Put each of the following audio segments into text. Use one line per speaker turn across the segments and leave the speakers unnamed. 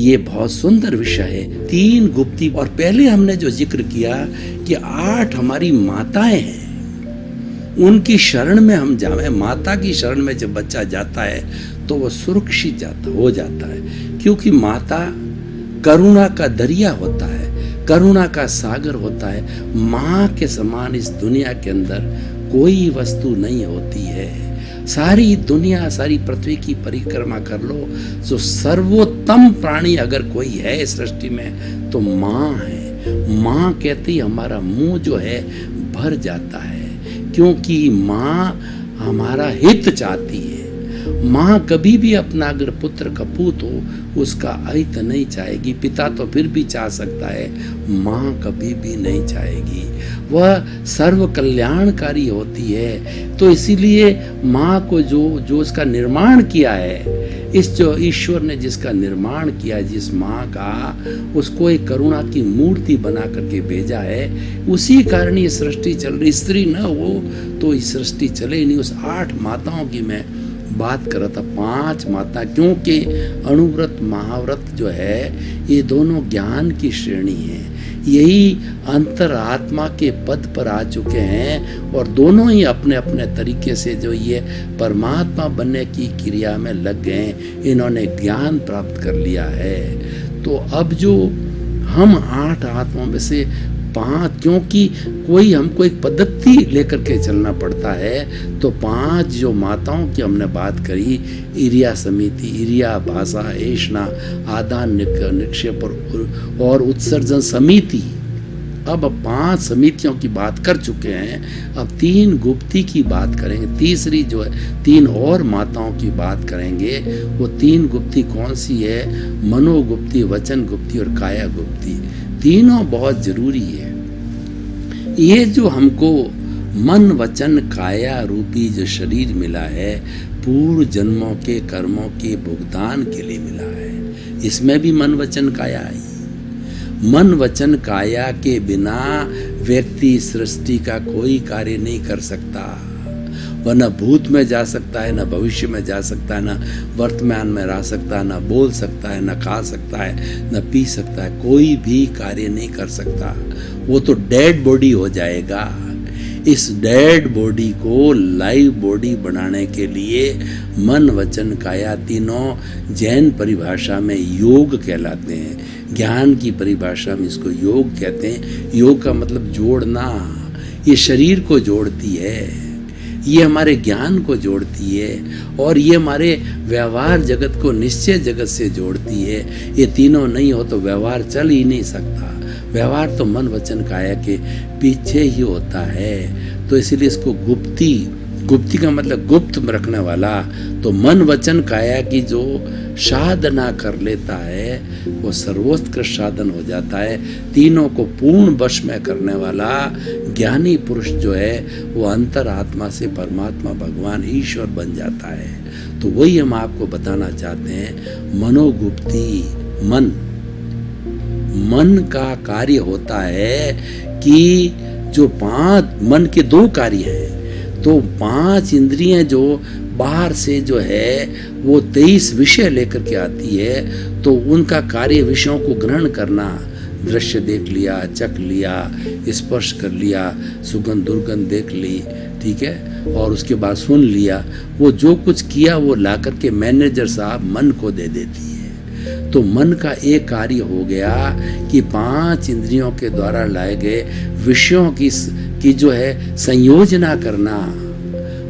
ये बहुत सुंदर विषय है। 3 गुप्ती, और पहले हमने जो जिक्र किया कि 8 हमारी माताएं हैं, उनकी शरण में हम जाए। माता की शरण में जब बच्चा जाता है तो वो सुरक्षित हो जाता है, क्योंकि माता करुणा का दरिया होता है, करुणा का सागर होता है। माँ के समान इस दुनिया के अंदर कोई वस्तु नहीं होती है। सारी दुनिया, सारी पृथ्वी की परिक्रमा कर लो, जो सर्वोत्तम प्राणी अगर कोई है इस सृष्टि में तो माँ है। माँ कहते ही हमारा मुंह जो है भर जाता है, क्योंकि माँ हमारा हित चाहती है। माँ कभी भी अपना अगर पुत्र कपूत हो उसका अहित नहीं चाहेगी। पिता तो फिर भी चाह सकता है, माँ कभी भी नहीं चाहेगी। वह सर्व कल्याणकारी होती है। तो इसीलिए माँ को जो उसका निर्माण किया है, इस जो ईश्वर ने जिसका निर्माण किया, जिस माँ का, उसको एक करुणा की मूर्ति बना करके भेजा है। उसी कारण ये सृष्टि चल रही। स्त्री न हो तो ये सृष्टि चले ही नहीं। उस 8 माताओं की मैं बात कर रहा था, 5 माता, क्योंकि अणुव्रत महाव्रत जो है ये दोनों ज्ञान की श्रेणी है। यही अंतरात्मा के पद पर आ चुके हैं और दोनों ही अपने अपने तरीके से जो ये परमात्मा बनने की क्रिया में लग गए, इन्होंने ज्ञान प्राप्त कर लिया है। तो अब जो हम 8 आत्माओं में से 5, क्योंकि कोई हमको एक पद्धति लेकर के चलना पड़ता है, तो 5 जो माताओं की हमने बात करी, इरिया समिति, इरिया, भाषा, ऐष्णा, आदान निक्षेप और उत्सर्जन समिति। अब 5 समितियों की बात कर चुके हैं। अब 3 गुप्ती की बात करेंगे। तीसरी जो है 3 और माताओं की बात करेंगे। वो 3 गुप्ती कौन सी है? मनोगुप्ती, वचन गुप्ती और काया गुप्ती। तीनों बहुत जरूरी है। ये जो हमको मन वचन काया रूपी जो शरीर मिला है, पूर्व जन्मों के कर्मों के भुगतान के लिए मिला है। इसमें भी मन वचन काया है। मन वचन काया के बिना व्यक्ति सृष्टि का कोई कार्य नहीं कर सकता। वह न भूत में जा सकता है, न भविष्य में जा सकता है, न वर्तमान में रह सकता है, न बोल सकता है, न खा सकता है, न पी सकता है। कोई भी कार्य नहीं कर सकता। वो तो डेड बॉडी हो जाएगा। इस डेड बॉडी को लाइव बॉडी बनाने के लिए मन वचन काया तीनों जैन परिभाषा में योग कहलाते हैं। ज्ञान की परिभाषा में इसको योग कहते हैं। योग का मतलब जोड़ना। ये शरीर को जोड़ती है, ये हमारे ज्ञान को जोड़ती है, और ये हमारे व्यवहार जगत को निश्चय जगत से जोड़ती है। ये तीनों नहीं हो तो व्यवहार चल ही नहीं सकता। व्यवहार तो मन वचन काया के पीछे ही होता है। तो इसीलिए इसको गुप्ती, गुप्ती का मतलब गुप्त रखने वाला। तो मन वचन काया की जो साधना कर लेता है वो सर्वोत्कृष्ट साधन हो जाता है। तीनों को पूर्ण वश में करने वाला ज्ञानी पुरुष जो है वो अंतरात्मा से परमात्मा भगवान ईश्वर बन जाता है। तो वही हम आपको बताना चाहते हैं। मनोगुप्ती, मन का कार्य होता है कि जो 5 मन के 2 कार्य हैं। तो 5 इंद्रियां जो बाहर से जो है वो 23 विषय लेकर के आती है, तो उनका कार्य विषयों को ग्रहण करना। दृश्य देख लिया, चख लिया, स्पर्श कर लिया, सुगंध दुर्गंध देख ली, ठीक है, और उसके बाद सुन लिया। वो जो कुछ किया वो ला करके मैनेजर साहब मन को दे देती है। तो मन का एक कार्य हो गया कि 5 इंद्रियों के द्वारा लाए गए विषयों की जो है संयोजना करना,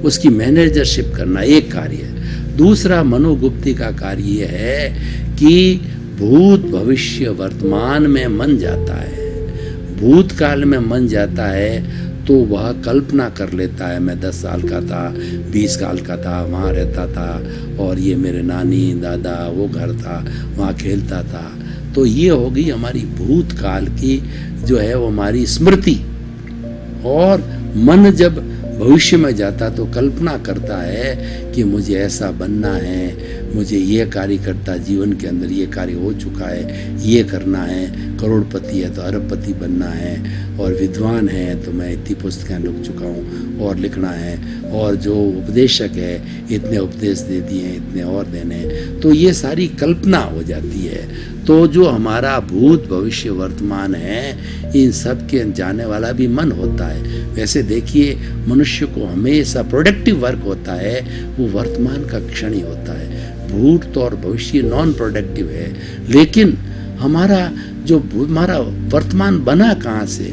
उसकी मैनेजरशिप करना, एक कार्य। दूसरा मनोगुप्ती का कार्य यह है कि भूत भविष्य वर्तमान में मन जाता है। भूतकाल में मन जाता है तो वह कल्पना कर लेता है, मैं 10 साल का था, 20 साल का था, वहाँ रहता था, और ये मेरे नानी दादा वो घर था, वहाँ खेलता था। तो ये हो गई हमारी भूतकाल की जो है वो हमारी स्मृति। और मन जब भविष्य में जाता तो कल्पना करता है कि मुझे ऐसा बनना है, मुझे ये कार्यकर्ता जीवन के अंदर ये कार्य हो चुका है, ये करना है, करोड़पति है तो अरबपति बनना है, और विद्वान है तो मैं इतनी पुस्तकें लिख चुका हूँ और लिखना है, और जो उपदेशक है इतने उपदेश दे दिए, इतने और देने। तो ये सारी कल्पना हो जाती है। तो जो हमारा भूत भविष्य वर्तमान है, इन सब के जाने वाला भी मन होता है। वैसे देखिए, मनुष्य को हमेशा प्रोडक्टिव वर्क होता है, वो वर्तमान का क्षण ही होता है। भूत और भविष्य नॉन प्रोडक्टिव है। लेकिन हमारा वर्तमान बना कहाँ से?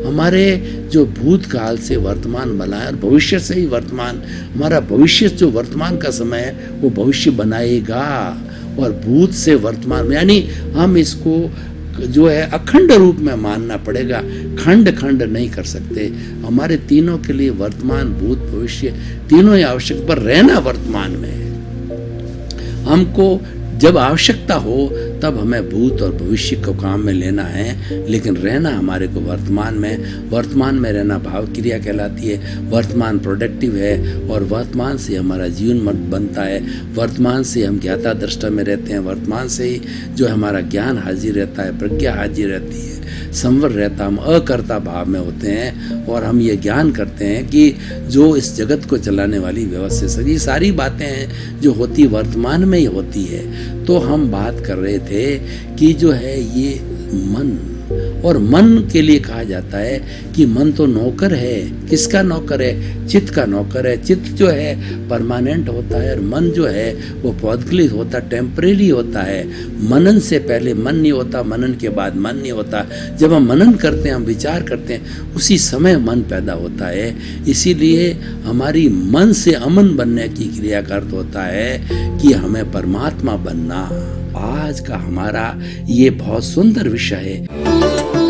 हमारे जो भूतकाल से वर्तमान बना है और भविष्य से ही वर्तमान, हमारा भविष्य जो वर्तमान का समय है वो भविष्य बनाएगा, और भूत से वर्तमान, यानी हम इसको जो है अखंड रूप में मानना पड़ेगा, खंड खंड नहीं कर सकते। हमारे तीनों के लिए वर्तमान भूत भविष्य तीनों ही आवश्यक, पर रहना वर्तमान में है। हमको जब आवश्यकता हो तब हमें भूत और भविष्य को काम में लेना है, लेकिन रहना हमारे को वर्तमान में रहना भाव क्रिया कहलाती है। वर्तमान प्रोडक्टिव है और वर्तमान से हमारा जीवन मत बनता है, वर्तमान से हम ज्ञाता दृष्टा में रहते हैं, वर्तमान से ही जो हमारा ज्ञान हाजिर रहता है, प्रज्ञा हाजिर रहती है, संवर रहता, हम अकर्ता भाव में होते हैं, और हम ये ज्ञान करते हैं कि जो इस जगत को चलाने वाली व्यवस्था, ये सारी बातें हैं जो होती वर्तमान में ही होती है। तो हम बात कर रहे थे कि जो है ये मन, और मन के लिए कहा जाता है कि मन तो नौकर है। किसका नौकर है? चित्त का नौकर है। चित्त जो है परमानेंट होता है, और मन जो है वो पौद्गलिक होता, टेम्परेरी होता है। मनन से पहले मन नहीं होता, मनन के बाद मन नहीं होता। जब हम मनन करते हैं, हम विचार करते हैं, उसी समय मन पैदा होता है। इसीलिए हमारी मन से अमन बनने की क्रिया का अर्थ होता है कि हमें परमात्मा बनना। आज का हमारा ये बहुत सुंदर विषय है।